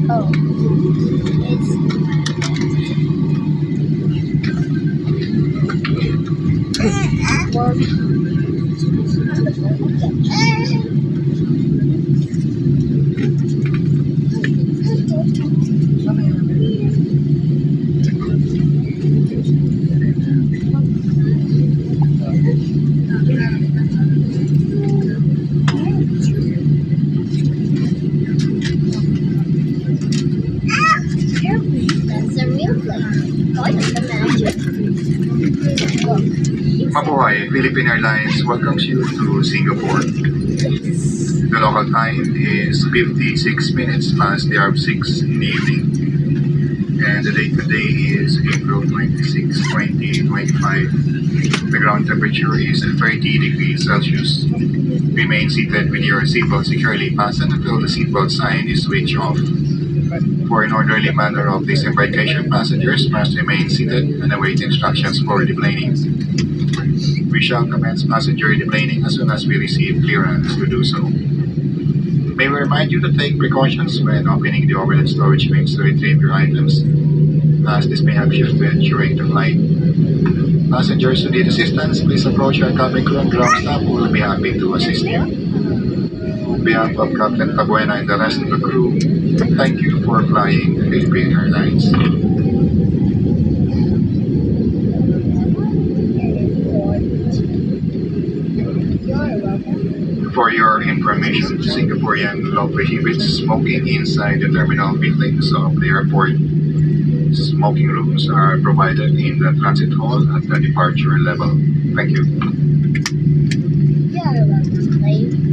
Oh, it's that's a real plane. Quite a magic. Look, Mabuhay, Philippine Airlines welcomes you to Singapore. The local time is 56 minutes past the hour of 6 in the evening. And the date today is April 26, 2025. The ground temperature is 30 degrees Celsius. Remain seated with your seatbelt securely fastened until the seatbelt sign is switched off. For an orderly manner of disembarkation, passengers must remain seated and await instructions for deplaning. We shall commence passenger deplaning as soon as we receive clearance to do so. May we remind you to take precautions when opening the overhead storage bins to retrieve your items, as this may have shifted during the flight. Passengers who need assistance, please approach our cabin crew and ground staff who will be happy to assist you. On behalf of Captain Cabuena and the rest of the crew, thank you for flying Philippine Airlines. For your information, Singaporean law prohibits smoking inside the terminal buildings of the airport. Smoking rooms are provided in the transit hall at the departure level. Thank you. you're welcome, slave.